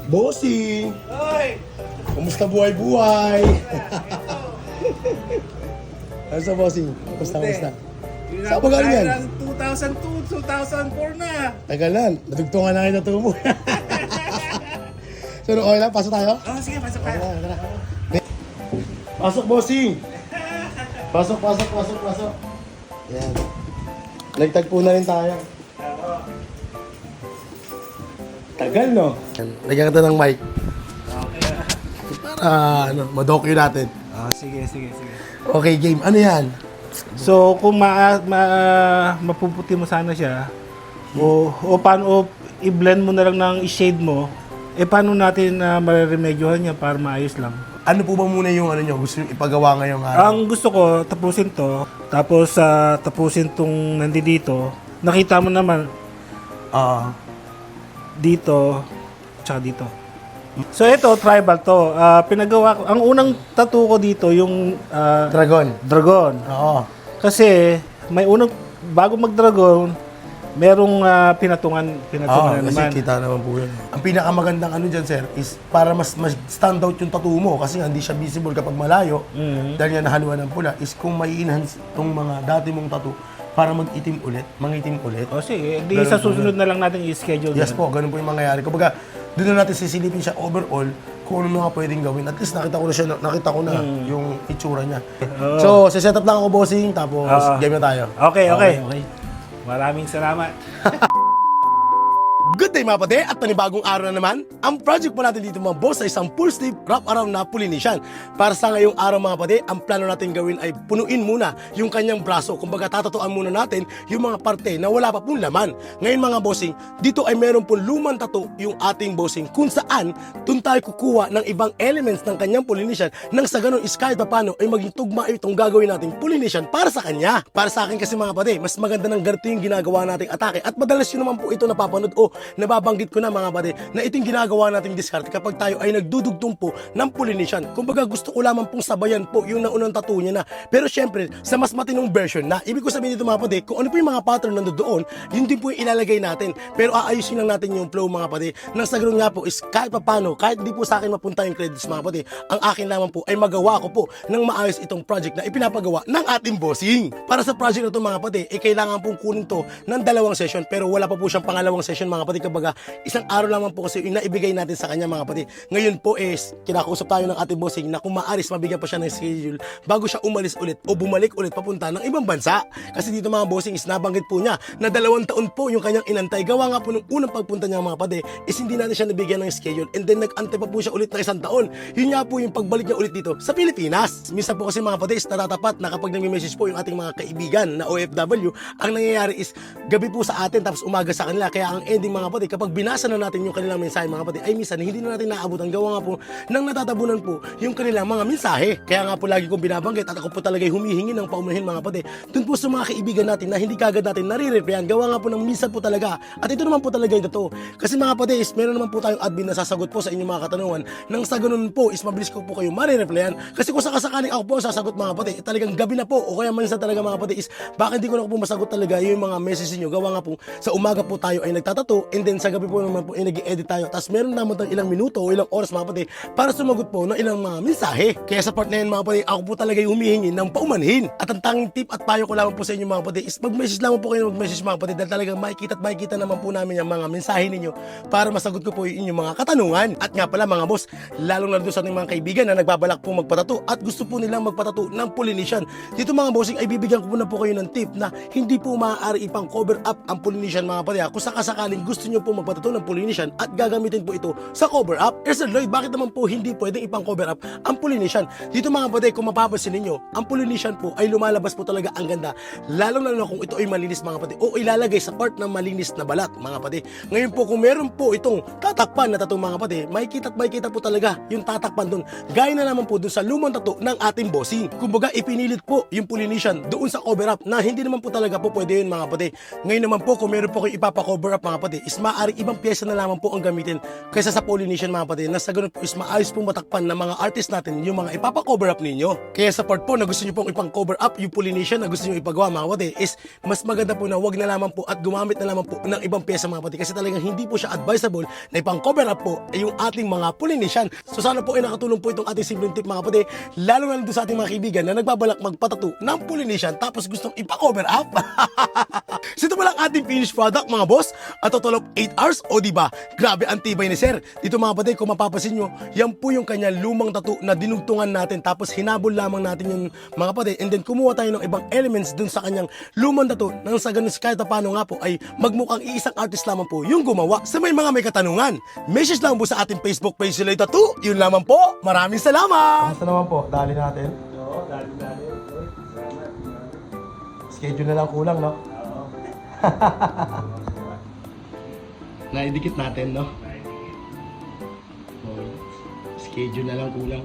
Bossing! Hoy! Kumusta buhay-buhay? Ano sa bossing? Kumusta? Saan ba galing yan? 2002, 2004 na. Tagal na. Natugtungan na kayo na tumo. So, okay lang? Pasok tayo? Oh, sige, pasok tayo. Tara. Pasok, bossing! Pasok. Yan. Nagtagpo na rin tayo. Tagal, no? Lagyan kita ng mic. Para, madokyo natin. Oh, sige. Okay, game. Ano yan? So, kung mapuputi mo sana siya, o paano i-blend mo na lang ng i-shade mo, paano natin mareremedyohan niya para maayos lang? Ano po ba muna yung gusto nyo ipagawa ngayong araw? Ang gusto ko, tapusin to, tapos tapusin tong nandito. Nakita mo naman, dito, tsaka dito. So ito, tribal to. Pinagawa ko, ang unang tattoo ko dito, yung dragon. Oo. Kasi may bago mag-dragon, merong pinatungan na Kasi naman. kita naman po yun. Ang pinakamagandang dyan, sir, is para mas stand out yung tattoo mo kasi hindi siya visible kapag malayo. Dahil nga nahaluan ng pula, is kung may enhance itong mga dati mong tattoo para mangitim ulit. O sige, di sa susunod na lang natin i-schedule. Yes po, ganun po yung mangyayari. Kumbaga, doon na natin sisilipin siya overall kung ano mga pwedeng gawin. At least nakita ko na yung itsura niya. So, set up lang ako, bossing, tapos game na tayo. Okay. Maraming salamat. Good day mga pade at panibagong araw na naman. Ang project po natin dito mga boss ay isang full sleeve wrap around na Polynesian. Para sa ngayong araw mga pade, ang plano natin gawin ay punuin muna yung kanyang braso. Kumbaga tatatuan muna natin yung mga parte na wala pa pong laman. Ngayon mga bossing, dito ay meron pong lumang tattoo yung ating bossing kung saan dun tayo kukuha ng ibang elements ng kanyang Polynesian nang sa ganun is kahit paano ay maging tugma itong gagawin nating Polynesian para sa kanya. Para sa akin kasi mga pade, mas maganda ng ganito yung ginagawa nating atake at madalas yun naman po ito napapanood o nababanggit ko na mga pade na itong ginagawa nating discard kapag tayo ay nagdudugtong po ng Polynesian. Kumbaga gusto ko lamang pong sabayan po yung naunang tattoo niya na. Pero syempre, sa mas matinong version na, ibig ko sabihin dito mga pade, kung ano po yung mga pattern nandoon, yun din po yung ilalagay natin. Pero aayusin lang natin yung flow mga pade. Nang sa ganoon nga po is kahit papano, kahit di po sa akin mapunta yung credits mga pade, ang akin lamang po ay magawa ko po ng maayos itong project na ipinapagawa ng ating bossing. Para sa project na ito mga pade, kailangan pong kunin to ng 2 session pero wala pa po siyang pangalawang session mga pade. Kumbaga, isang araw lamang po kasi yung naibigay natin sa kanya mga pati. Ngayon po is, kinakausap tayo ng ating bossing na kung maaris mabigyan pa siya ng schedule bago siya umalis ulit o bumalik ulit papunta ng ibang bansa. Kasi dito mga bossing is nabanggit po niya na 2 taon po yung kanyang inantay. Gawa nga po nung unang pagpunta niya mga pati is hindi natin siya nabigyan ng schedule and then nag-antay pa po siya ulit ng 1 taon. Yun nga po yung pagbalik niya ulit dito sa Pilipinas. Minsan po kasi mga pati is natatapat na kapag nag-message po yung ating mga kaibigan na OFW, ang nangyayari is gabi po sa atin tapos umaga sa kanila. Kaya ang ending mga pati kapag binasa na natin yung kanilang mensahe mga kapatid ay minsan hindi na natin naabutan gawa nga po nang natatabunan po yung kanilang mga mensahe. Kaya nga po lagi kong binabanggit at ako po talaga humihingi ng paunahin mga kapatid dun po sa mga kaibigan natin na hindi kagad natin nare-replyan gawa nga po ng minsan po talaga at ito naman po talaga yung totoo. Kasi mga kapatid is meron naman po tayong admin na sasagot po sa inyong mga katanungan nang sa ganun po is mabilis ko po kayo mare-replyan kasi kung sakasakaling ako po sasagot mga kapatid talagang gabi na po o kaya minsan talaga mga kapatid is bakit hindi ko na po masagot talaga yung mga message niyo gawa nga po sa umaga po tayo ay nagtatato and then sa gabi po naman po nag-edit tayo tapos meron naman tayong ilang minuto o ilang oras mga pati para sumagot po ng ilang mga mensahe. Kaya sa part na yan mga pati ako po talaga yung humihingi ng paumanhin at ang tanging tip at payo ko lamang po sa inyo mga pati is mag-message lamang po kayo mag-message mga pati dahil talagang makikita naman po namin yung mga mensahe ninyo para masagot ko po yung inyong mga katanungan. At nga pala mga boss, lalong na doon sa ating mga kaibigan na nagbabalak po magpatato at gusto po nilang magpatato ng Polynesian. Dito mga bossing ay bibigyan ko po na po kayo ng tip na hindi po maaari ipang cover up ang Polynesian mga pati kung sakasakaling gusto nyo po magpatato ng Polynesian at gagamitin po ito sa cover up. Sir Lloyd, bakit naman po hindi pwedeng ipang cover up ang Polynesian? Dito mga pade, kung mapapansin ninyo, ang Polynesian po ay lumalabas po talaga ang ganda. Lalo na kung ito ay malinis mga pade o ilalagay sa part ng malinis na balat mga pade. Ngayon po kung meron po itong tatakpan na tattoo mga pade, makikita po talaga yung tatakpan dun. Gaya na naman po dun sa lumang tattoo ng ating bossing. Kumbaga ipinilit po yung Polynesian doon sa cover up na hindi naman po talaga po pwede yun mga pade. Ngayon naman po kung meron po kayo ipapa-cover up mga pade, is maaaring ibang pyesa na lamang po ang gamitin kaysa sa Polynesian mga kapatid, na sa ganun po is maayos pong matakpan ng mga artist natin yung mga ipapa-cover up ninyo. Kaya sa part po na gusto nyo pong ipang-cover up yung Polynesian na gusto nyo ipagawa mga kapatid, is mas maganda po na wag na lamang po at gumamit na lamang po ng ibang pyesa mga kapatid, kasi talagang hindi po siya advisable na ipang-cover up po ay yung ating mga Polynesian. So sana po ay nakatulong po itong ating simpleng tip mga kapatid, lalo na doon sa ating mga kaibigan na nagbabalak magpatato ng Polynesian tapos gustong ipa-cover up. So ito pa lang ating finished product mga boss, at total of 8 hours, o diba? Grabe ang tibay ni sir. Dito mga kapatid, kung mapapasin nyo, yan po yung kanyang lumang tattoo na dinugtungan natin, tapos hinabol lamang natin yung mga kapatid, and then kumuha tayo ng ibang elements dun sa kanyang lumang tattoo, nang sa ganun kahit paano nga po ay magmukhang iisang artist lamang po yung gumawa. Sa may mga may katanungan, message lang po sa ating Facebook page Silay Tattoo. Yun lamang po. Maraming salamat! Kamusta naman po? Dali natin. Oo, dali. Schedule na lang kulang, no? Naidikit natin, no? Schedule na lang kulang.